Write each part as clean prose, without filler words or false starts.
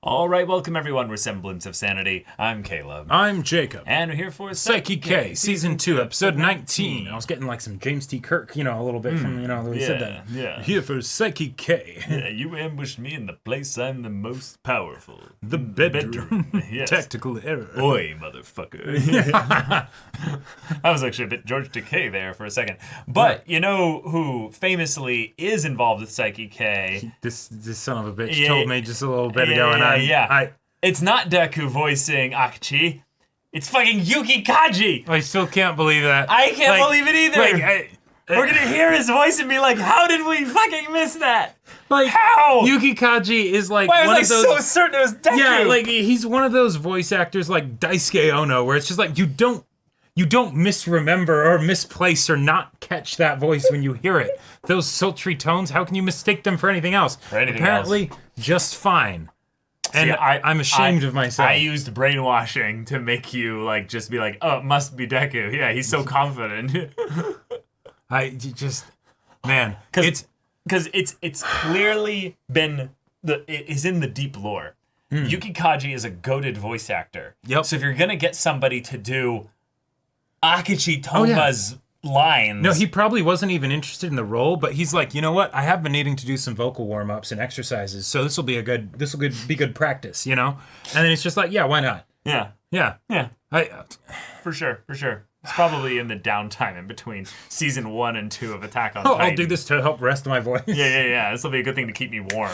All right, welcome everyone. We're Semblance of Sanity. I'm Caleb. I'm Jacob. And we're here for Saiki K, Season 2, Episode 19. I was getting like some James T. Kirk, a little bit from, the way he said that. Yeah. Here for Saiki K. Yeah, you ambushed me in the place I'm the most powerful. The bedroom. Yes. Tactical error. Oi, motherfucker. That was actually a bit George Takei there for a second. But you know who famously is involved with Saiki K? This son of a bitch told me just a little bit ago, and It's not Deku voicing Akachi. It's fucking Yuki Kaji. I still can't believe that. I can't believe it either. We're gonna hear his voice and be like, how did we fucking miss that? How? Yuki Kaji is like Why was one I of those... so certain it was Deku? Yeah, he's one of those voice actors like Daisuke Ono, where it's just like you don't misremember or misplace or not catch that voice when you hear it. Those sultry tones, how can you mistake them for anything else? Apparently, just fine. And I'm ashamed of myself. I used brainwashing to make you just be like, oh, it must be Deku. Yeah, he's so confident. Because it's clearly been it is in the deep lore. Yuki Kaji is a goated voice actor. Yep. So if you're gonna get somebody to do Akachi Toma's lines. No, he probably wasn't even interested in the role, but he's like, you know what? I have been needing to do some vocal warm-ups and exercises, so this will be good practice, And then it's just like, yeah, why not? Yeah. For sure. It's probably in the downtime in between season 1 and 2 of Attack on Titan. I'll do this to help rest my voice. Yeah. This will be a good thing to keep me warm,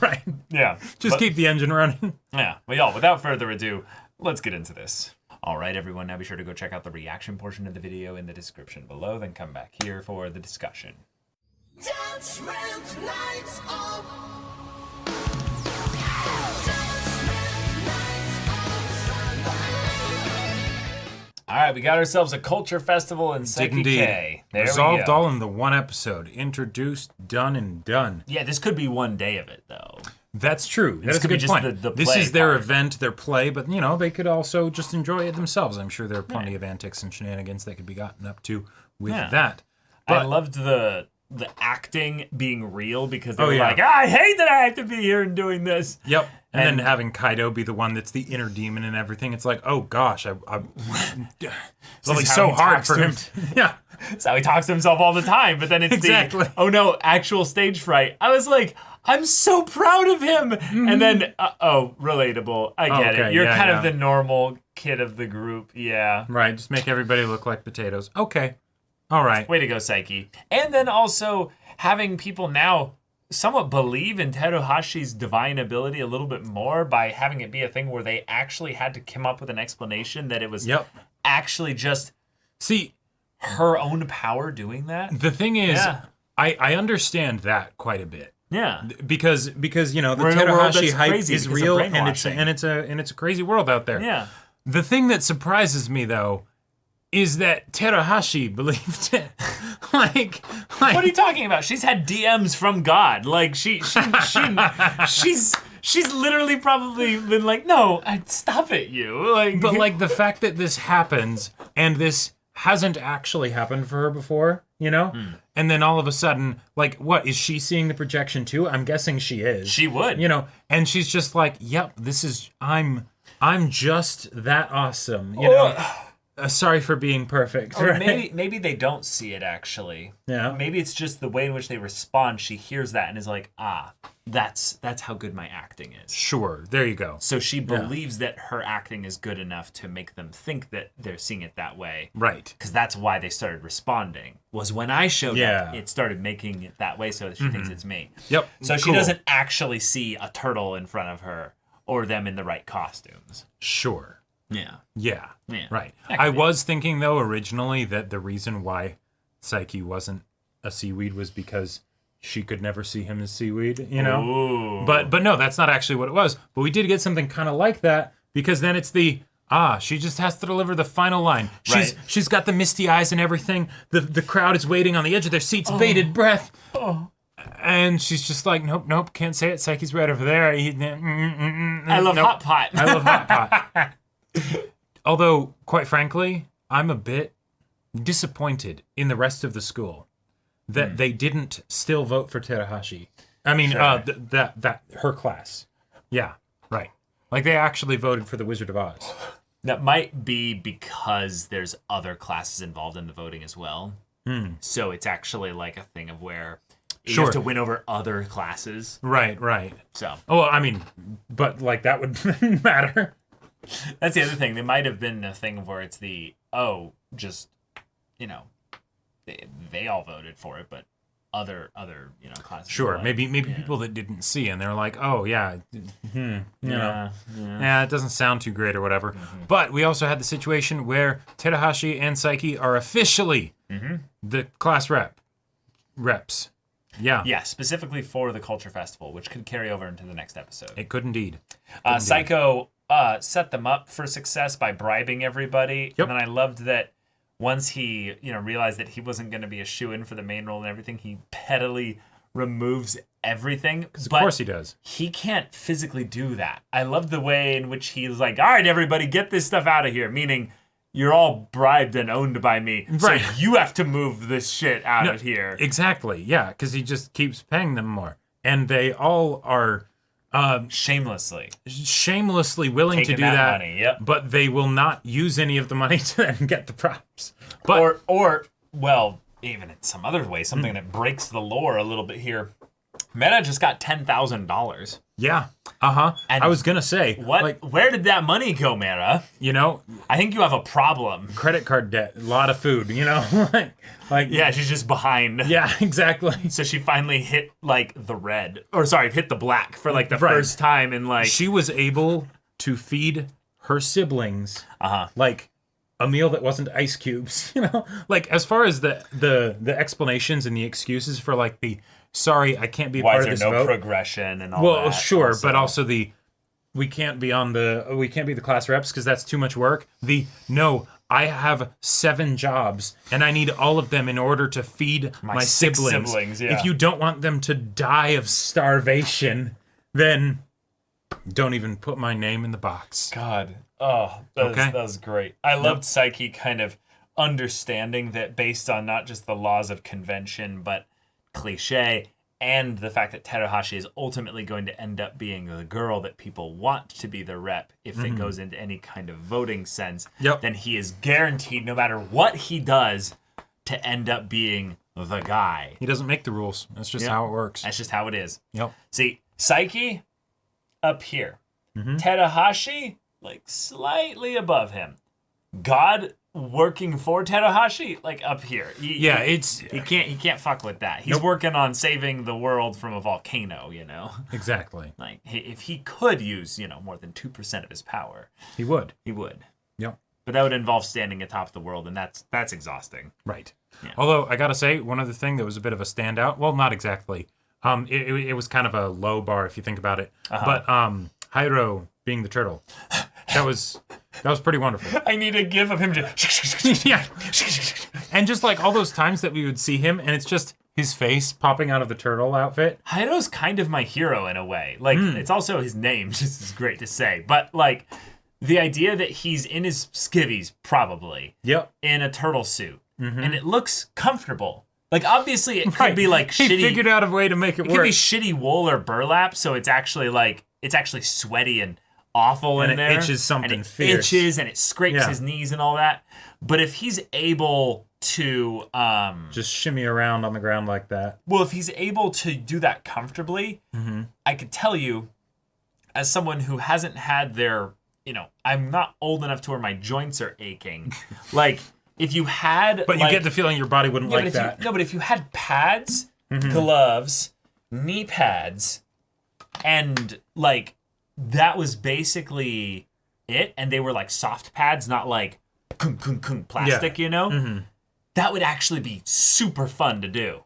Right. Yeah. Just keep the engine running. Yeah. Well, y'all, without further ado, let's get into this. All right, everyone, now be sure to go check out the reaction portion of the video in the description below, then come back here for the discussion. All right, we got ourselves a culture festival in Saiki K. There Resolved we go. all in the one episode. Introduced, done, and done. Yeah, this could be one day of it, though. That's true. That's a good point. This is their event, their play, but, they could also just enjoy it themselves. I'm sure there are plenty of antics and shenanigans that could be gotten up to with that. But I loved the acting being real because they were like, I hate that I have to be here and doing this. Yep. And then having Kaido be the one that's the inner demon and everything. It's like, oh gosh, it's really so hard for him. Yeah. That's how he talks to himself all the time. But then it's oh no, actual stage fright. I was like, I'm so proud of him. Mm-hmm. And then, relatable. I get it. You're kind of the normal kid of the group. Yeah. Right. Just make everybody look like potatoes. Okay. All right. Way to go, Saiki. And then also having people now somewhat believe in Teruhashi's divine ability a little bit more by having it be a thing where they actually had to come up with an explanation that it was actually just her own power doing that. The thing is, I understand that quite a bit. Yeah, because the Teruhashi hype is real, and it's a crazy world out there. Yeah. The thing that surprises me though is that Teruhashi believed it. What are you talking about? She's had DMs from God. She's literally probably been like, no, stop it, you. But the fact that this happens and this hasn't actually happened for her before, and then all of a sudden, what is she seeing the projection too? I'm guessing she is. She would, and she's just like, yep, this is I'm just that awesome, sorry for being perfect. Or right? maybe they don't see it actually. Yeah. Maybe it's just the way in which they respond. She hears that and is like, that's how good my acting is. Sure. There you go. So she believes that her acting is good enough to make them think that they're seeing it that way. Right. Because that's why they started responding. Was when I showed up, it started making it that way so that she thinks it's me. Yep. So she doesn't actually see a turtle in front of her or them in the right costumes. Sure. Yeah. Right. I was thinking, though, originally that the reason why Saiki wasn't a seaweed was because she could never see him as seaweed, Ooh. But no, that's not actually what it was. But we did get something kind of like that because then it's she just has to deliver the final line. She's got the misty eyes and everything. The crowd is waiting on the edge of their seats, bated breath. And she's just like, nope, can't say it. Saiki's right over there. I love Hot Pot. I love Hot Pot. Although, quite frankly, I'm a bit disappointed in the rest of the school that they didn't still vote for Teruhashi. I mean, that her class. Yeah, right. Like, they actually voted for the Wizard of Oz. That might be because there's other classes involved in the voting as well. So it's actually like a thing of where you have to win over other classes. Right. So. Oh, I mean, but, like, that would matter. That's the other thing. There might have been a thing where it's they all voted for it, but other classes. Sure, like, maybe people that didn't see and they're like, oh yeah, you know, it doesn't sound too great or whatever. But we also had the situation where Terahashi and Saiki are officially the class reps. Yeah, specifically for the Culture Festival, which could carry over into the next episode. it could indeed. Psycho set them up for success by bribing everybody, Yep. and then I loved that. Once he, realized that he wasn't going to be a shoo-in for the main role and everything, he pettily removes everything. Of course he does. He can't physically do that. I love the way in which he's like, all right, everybody, get this stuff out of here. Meaning, you're all bribed and owned by me. Right. So you have to move this shit out of here. Exactly, yeah, because he just keeps paying them more. And they all are Shamelessly willing to taking do that that, money. Yep. but they will not use any of the money to then get the props. But Or even in some other way, something that breaks the lore a little bit here. Meta just got $10,000. yeah, And I was gonna say, What? like, Where did that money go, Meta? I think you have a problem. credit card debt, a lot of food, like Yeah, she's just behind. yeah, exactly. So she finally hit hit the black for like the Right. first time in like. She was able to feed her siblings like a meal that wasn't ice cubes, like as far as the explanations and the excuses for like the sorry I can't be a Why part is of there this no vote. progression and all Well, that? sure, but also we can't be the class reps because that's too much work. No, I have 7 jobs and I need all of them in order to feed my 6 siblings. siblings, yeah. If you don't want them to die of starvation, then don't even put my name in the box. God. Oh, that was great. I loved Saiki kind of understanding that based on not just the laws of convention, but cliche, and the fact that Terahashi is ultimately going to end up being the girl that people want to be the rep if it goes into any kind of voting sense, then he is guaranteed, no matter what he does, to end up being the guy. He doesn't make the rules. That's just how it works. That's just how it is. Yep. See, Saiki, up here. Terahashi, like slightly above him. God working for Terahashi, like up here. He can't fuck with that. He's working on saving the world from a volcano, Exactly. Like if he could use, more than 2% of his power, He would. he would. Yep. But that would involve standing atop the world, and that's exhausting. Right. Yeah. Although I gotta say, one other thing that was a bit of a standout. Well, not exactly. It was kind of a low bar if you think about it. But Hyro being the turtle, that was pretty wonderful. I need a gif of him just Yeah. And just like all those times that we would see him, and it's just his face popping out of the turtle outfit. Hyro's kind of my hero in a way. Like, it's also his name, which is great to say. But, like, the idea that he's in his skivvies, probably, Yep. in a turtle suit, and it looks comfortable. Like, obviously, it could be, like, He shitty. figured out a way to make it It work. could be shitty wool or burlap, so it's actually, sweaty and awful And in it there. itches something and it fierce. itches and it scrapes Yeah. his knees and all that. But if he's able to... Just shimmy around on the ground like that. Well, if he's able to do that comfortably, I could tell you, as someone who hasn't had their, I'm not old enough to where my joints are aching. Like, if you had... But you get the feeling your body wouldn't like that. But if you had pads, gloves, knee pads, and, like, that was basically it, and they were, like, soft pads, not, like, plastic, that would actually be super fun to do.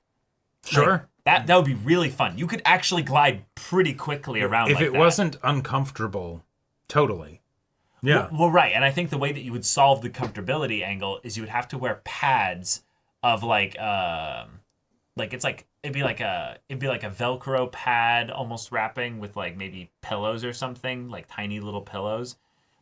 Sure. Like, that would be really fun. You could actually glide pretty quickly around If like it that. wasn't uncomfortable, totally. Yeah. Well, right. And I think the way that you would solve the comfortability angle is you would have to wear pads of it'd be like a Velcro pad almost wrapping with like maybe pillows or something, like tiny little pillows.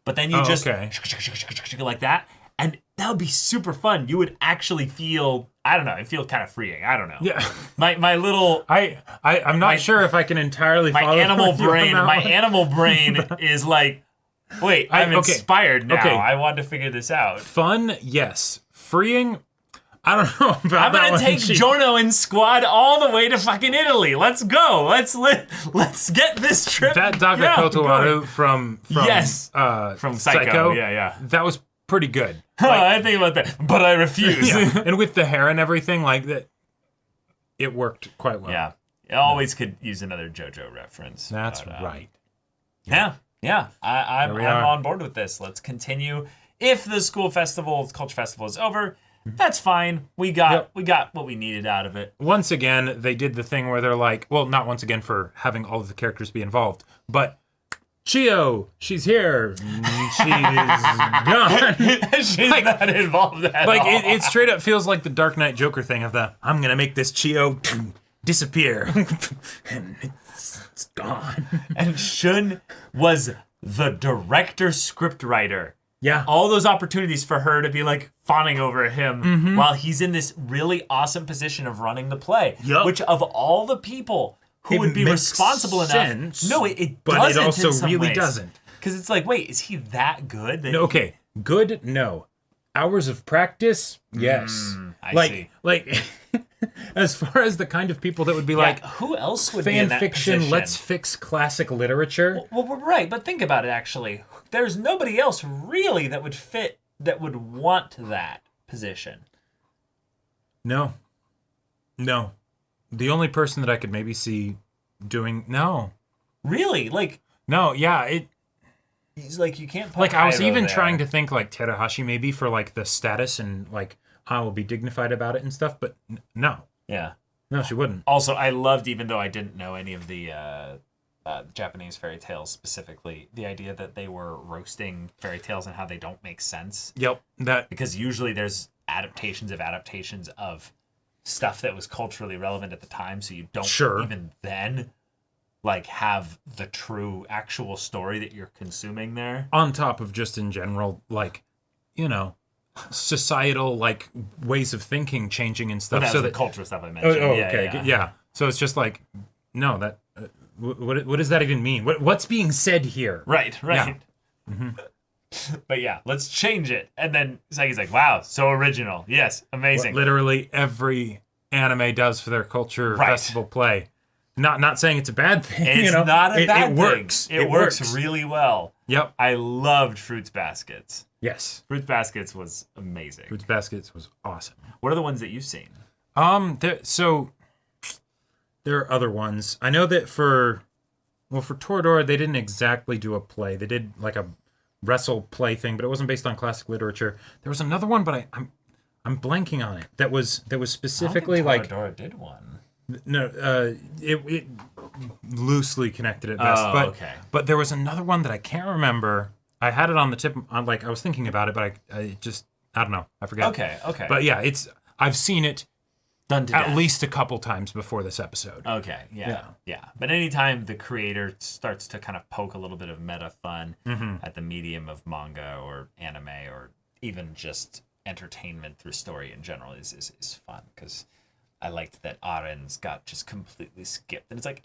But then you like that. And that would be super fun. You would actually feel, I don't know, it feel kind of freeing. I don't know. Yeah. My little I'm not sure if I can entirely follow my animal brain is like, wait, I'm inspired now. Okay. I want to figure this out. Fun, yes. Freeing, I don't know about I'm that gonna one. take Giorno and squad all the way to fucking Italy. Let's go. Let's get this trip. That Daka Kotowaru from Psycho. Yeah. That was pretty good. I think about that, but I refuse. Yeah. And with the hair and everything, like that, it worked quite well. Yeah. I always could use another JoJo reference. That's right. Yeah. I'm on board with this. Let's continue. If the culture festival is over, that's fine. We got what we needed out of it. Once again, they did the thing where they're like, well, not once again for having all of the characters be involved, but Chio, she's here. She's gone. She's not involved at like, all. It straight up feels like the Dark Knight Joker thing of the, I'm going to make this Chio disappear. And it's gone. And Shun was the director scriptwriter. Yeah. All those opportunities for her to be like fawning over him while he's in this really awesome position of running the play. Yep. Which of all the people who would be responsible enough. No, it but doesn't. It also in some really ways. Doesn't. Because it's like, wait, is he that good? No, okay. Good, no. Hours of practice, yes. I see. Like as far as the kind of people that would be like, who else would be in fan that fiction, position? let's fix classic literature. Well, right, but think about it actually. There's nobody else really that would fit, that would want that position. No. The only person that I could maybe see doing Really? Like, no, yeah, he's like, you can't put like I was Hyro even there. trying to think like Terahashi maybe for like the status and like I will be dignified about it and stuff, but no. Yeah. No, she wouldn't. Also, I loved, even though I didn't know any of the Japanese fairy tales specifically, the idea that they were roasting fairy tales and how they don't make sense. Yep. That Because usually there's adaptations of stuff that was culturally relevant at the time, so you don't even then like have the true actual story that you're consuming there. on top of just in general, like, you know, societal like ways of thinking changing and stuff. But that so was that the culture stuff I mentioned. okay, yeah. So it's just like, no, that what does that even mean? What's being said here? Right. Yeah. But yeah, let's change it. And then Saiki's like, wow, so original. Yes, amazing. What literally every anime does for their culture Right. festival play. Not saying it's a bad thing. It's you know? not a bad it thing. works. It works really well. Yep. I loved Fruits Baskets. Yes. Fruits Baskets was amazing. Fruits Baskets was awesome. What are the ones that you've seen? So there are other ones. I know that for Toradora, they didn't exactly do a play. They did like a wrestle play thing, but it wasn't based on classic literature. There was another one, but I'm blanking on it. That was specifically I don't think like Toradora did one. no, it loosely connected at best. Oh, but okay. But there was another one that I can't remember. I had it on the tip. I was thinking about it, but I don't know. I forgot. Okay. But yeah, I've seen it Done to at death. least a couple times before this episode. Okay, yeah. But anytime the creator starts to kind of poke a little bit of meta fun at the medium of manga or anime or even just entertainment through story in general is fun, because I liked that Aren's got just completely skipped, and it's like,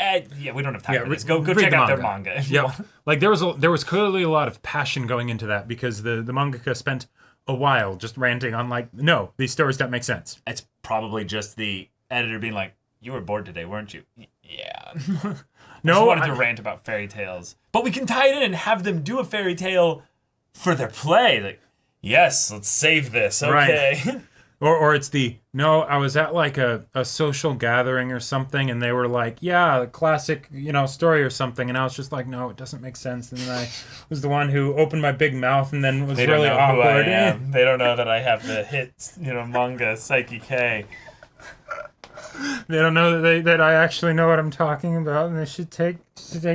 we don't have time for this. Go read check the out their manga. manga. if you Yeah, want. like there was clearly a lot of passion going into that, because the mangaka spent a while just ranting on like, no, these stories don't make sense. It's probably just the editor being like, you were bored today, weren't you? Yeah. No, I wanted to rant about fairy tales, but we can tie it in and have them do a fairy tale for their play. Like, yes, let's save this. Okay. Right. Or it's no, I was at like a social gathering or something, and they were like, yeah, a classic, story or something, and I was just like, no, it doesn't make sense. And then I was the one who opened my big mouth and then was really awkward. Who I am. They don't know that I have the hit, manga Saiki K. They don't know that I actually know what I'm talking about, and they should take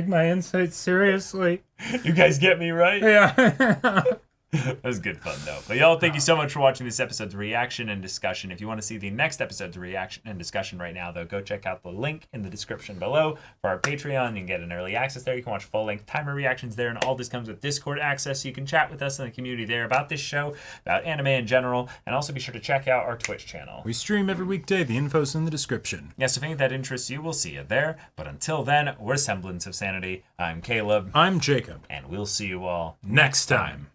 my insights seriously. You guys get me right? Yeah. That was good fun, though. But y'all, thank you so much for watching this episode's reaction and discussion. If you want to see the next episode's reaction and discussion right now, though, go check out the link in the description below for our Patreon. You can get an early access there. You can watch full-length timer reactions there, and all this comes with Discord access, so you can chat with us in the community there about this show, about anime in general, and also be sure to check out our Twitch channel. We stream every weekday. The info's in the description. Yes, if any of that interests you, we'll see you there. But until then, we're Semblance of Sanity. I'm Caleb. I'm Jacob. And we'll see you all Next time.